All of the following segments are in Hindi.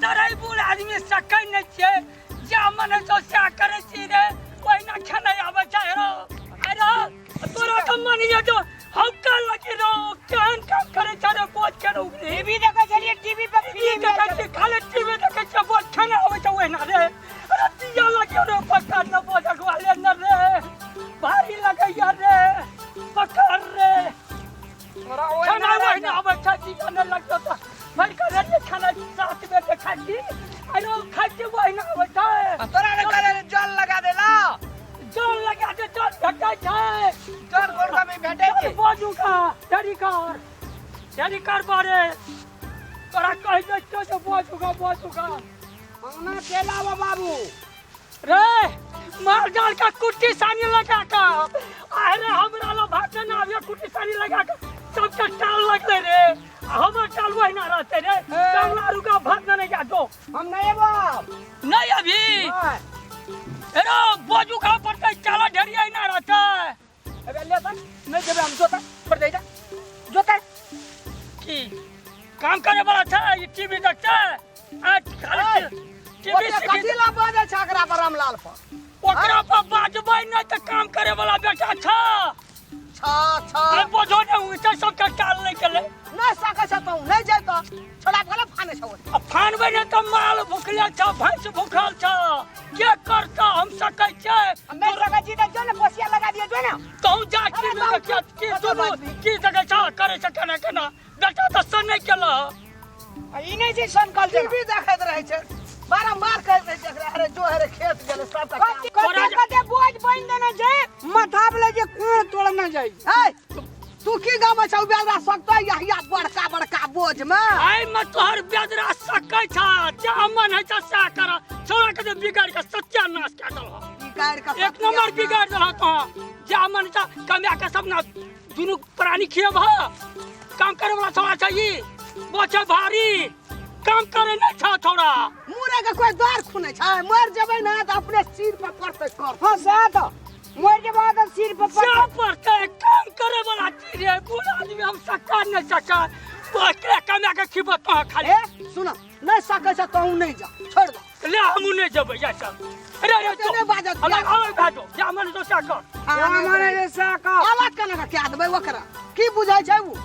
तराई बुढ़ आदमी सकै नै छै जे मने तो सा करे छी रे कोई ना खाना आवे चाहे रो अरे तोरा के मन ये जो हम कल लगे रो कान काम करे चाहे बोझ करो टीवी देखे छलिए टीवी पे देखे खाली टीवी देखे छ बोझ खाना आवे छ ओइ ना रे अरे दिया लगे रो पकड़ न बोझ वाले न रे भारी लगे यार रे पकड़ रे खाना ओइ ना आवे छ दिया न लगतो त भाई करे रे खाना साथ में के खाती अरे खाती ओइ ना आवे छ तोरा ने करे जल लगा देला जल लगा दे जल भेटै छै जल गोरका में भेटै छै बाजूका तेरी कर बारे तोरा कह दे तो बाजूका हमना केला बाबू रे मार डाल का कुट्टी सानी लगा का अरे हमरा ला भाटे ना आवे कुट्टी सानी लगा का सबके टाल लगले रे हमर टाल वही ना रहते रे कांगला रुका भाग नहीं जा दो हम नहीं बाप नहीं अभी अरे बाजूका पर के चाला ढेरिया ना रहता अबे ले तक नहीं देबे हम जोता पर दे जा जोता की काम करे वाला था ये टीवी देखता आज खाली टीवी से कथिला बाजे छाकरा पर रामलाल पर ओकरा पर बाजबै न त काम करे वाला बेटा छ छा बोझो ने उसे सब के टाल नहीं केले नहीं सके छ तू नहीं जाय त छोड़ा भले फाने छ अब फानबै न त माल भूखले छ भैंस भूखल छ के करता हम सकै छै नहीं सके छी त जो ने पोसिया लगा दिए जो ना तू जा टीवी देख की सुनो की जगह छ करे छ केना बेटा त सन नहीं केला ई नहीं छै संकल्प टीवी देखैत रहै छै बारंबार कहैत रहै छै अरे जो अरे खेत गेले सब कते बोझ बन देने छै माथा पे जे कोण तोड़ न जाई ए तू की गाम छौ बेदरा सकतो या बड़का बोझ में आई म तोहर बेदरा सकै छ जे मन है छ सा कर छोरा के बिगाड़ के सत्यानाश कर दल बिगाड़ के एक नंबर बिगाड़ दल तो जे मन छ कमिया के सब ना दुनु प्राणी खियब काम करे वाला छोरा चाहिए बोझ भारी काम करे नहीं छ छोरा मुरे के कोई द्वार खुने छ मर जबै ना त अपने सिर पे पड़ते कर हां साथ मर के बाद सिर पे पड़ते काम करे वाला चीज है बुढ़ा आदमी हम सका नहीं सका पकड़े कमिया के खिबत तो खाली सुन नहीं सके छ तू नहीं जा छोड़ दो ले हम नहीं जबै जा सब अरे तेरे बाजत अलग अलग भाजो जा मन तो साकर हमरे रे साकर अलग कना के क्या देबै ओकरा की बुझाय छै वो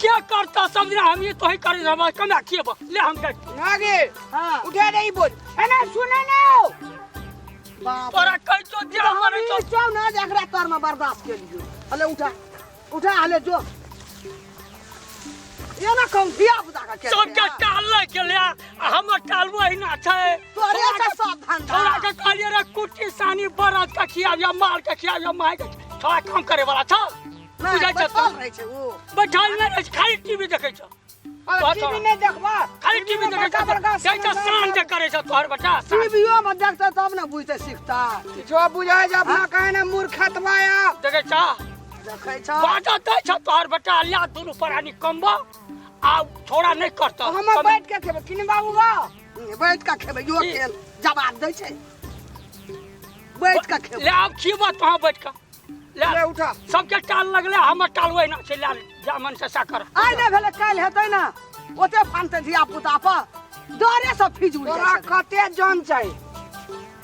क्या करता समझना हम ये तो ही करे हम कमिया खियब ले हम देख आगे हां उठा नहीं बोल एना सुने ना बाप तोरा कह तो जा मन तो चौ ना जकरा तोर में बर्दाश्त के लिए अले उठा हले जो ये ना कौन दिया बुदा का के सब के टाल ले के ले हम टाल वही ना छै तोरे का सावधान छोरा के कहलिए रे कुट्टी सानी बरात का खियाब या माल के खियाब या माय के छोरा काम करे वाला छ बुझाय छ तो रहे छै वो बैठल नहीं खाली टीवी देखे छ टीवी नहीं देखबा खाली टीवी देखे छ जैसा शान जे करे छ तोहर बेटा टीवीओ में देखता तब ना बुझते सीखता जो बुझाय जे अपना कहे ना मूर्खतवाया देखे छ देखे छ बाजा दे छ तोहर बेटा लिया दुनु प्राणी कमबा आ छोरा नहीं करता हम बैठ के खेबे किने बाबू बा बैठ के खेबे यो खेल जवाब दे छै बैठ के खेबे ले अब खीबा तो बैठ के ले उठा सबके टाल लगले हम टाल वही ना से ले जामन से साकर आइ ने भेले काल हेतै ना ओते फानते धिया पुता पर डरे से फिजूल तोरा कते जान छै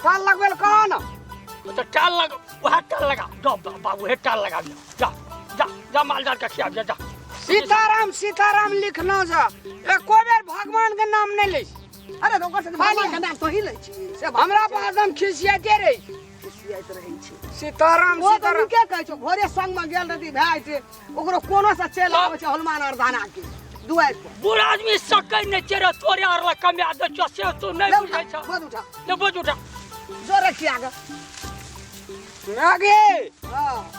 टाल लगबेल कहाँ ना तो टाल लगा वह टाल लगा दो बाबू हे टाल लगा जा जा जा मालदार का खिया जा सीताराम लिखना जा एको बेर भगवान के नाम नहीं ले अरे तो से भगवान के नाम तो ही ले छी से हमरा पर एकदम खिसियाते रही खिसियात रही छी सीताराम के कहै छो भोरे संग में गेल रहती भाई से ओकरो कोनो से चल आवे छै हनुमान अर्धाना के दुआर पर बूढ़ आदमी सकै ने चेरे तोरे और कमिया दे छ से तू नहीं बुझै छ बोझ उठा ले बोझ उठा जोरे किया ग आगे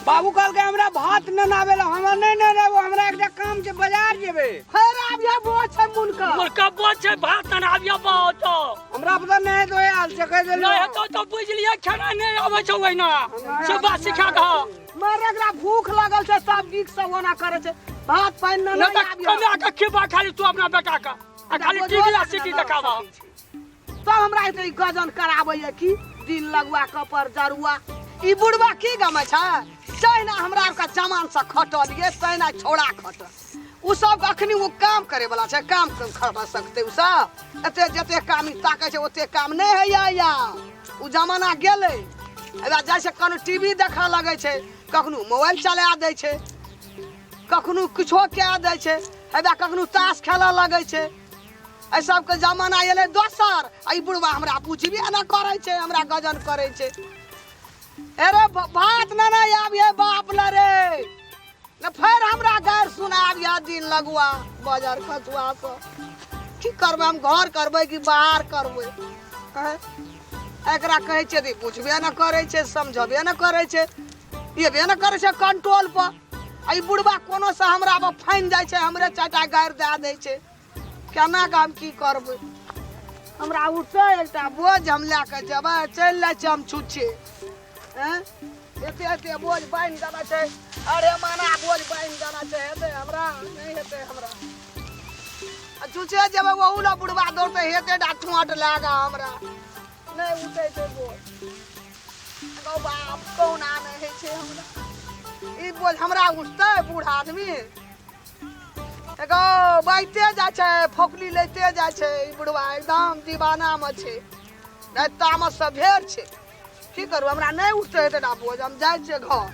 बाबू कल के हमरा भात न नावेला हमरा नहीं न रेबो हमरा एकटा काम छै बाजार जेबे खैर आबिया बोझ छै मुनका बोझ छै भात न आबिया बोझ हमरा पता नहीं तो यार से कह दे नहीं तो बुझ लिया खाना नहीं आवे छ वइना से बात सिखा द मारे एकरा भूख लागल छै सब गीत सब ओना करे छै भात पानी न नहीं आबिया कमिया के खिबा खाली तू अपना बेटा का खाली टीवी आ सिटी देखावा तब हमरा एते गजन कराबै की दिन लगवा कपर जरुआ ई बुढ़वा की गमे छै तैना हमरा का जमान से खटल ये तैना छोड़ा खटल उ सब अखनी वो काम करे वाला छै, काम करवा सकते उ सब। एते जते काम ताके छै ओते काम नहीं है या उ जमाना गेले। एबा जाय छै कनो टीवी देखा लगे छै, कखनो मोबाइल चला दे छै, कखनो किछो कए दे छै, एबा कखनो ताश खेला लगे छै। ए सब के जमाना एले दोसर। आई बुढ़वा हमरा पूछबे ना करे छै, हमरा गजन करे छै। अरे बात ना ना आबिए बाप ल रे न, फिर हमरा गैर सुनाब या दिन लगुआ बाजार खसुआ से। की करबे हम, घर करबे कि बाहर करबे? एकरा कहे छै बुझबे ना करे छै, समझबे ना करे छै, येबे ना करे छै कंट्रोल पर। आई बुढ़वा कोनो से हमरा पर फाइन जाय छै, हमरे चाटा गायर दे दे छै। केना का हम की करबे? हमरा उठे एकटा बोझ हम लेके जेबै, चल ले छै हम छुच्छे। हैं एते एते बोझ बाइन देना छै, अरे माना बोझ बाइन देना छै, हेते हमरा नहीं हेते हमरा। आ छुच्छे जेबै ओहू ला बुढ़वा दौड़ते हेते डा ठोट लागा हमरा नहीं उठे छै बोझ। गो बाप कौना नहीं है छै हमरा ई बोझ हमरा उठते बूढ़ आदमी। एगो बैठते जा छै, फोकली लेते जा छै, ई बुढ़वा एकदम दीवाना में छै, नहीं तामस से भेड़ छै। की करू हमरा नहीं उठते हेते डा बोझ, हम जाय छै घर।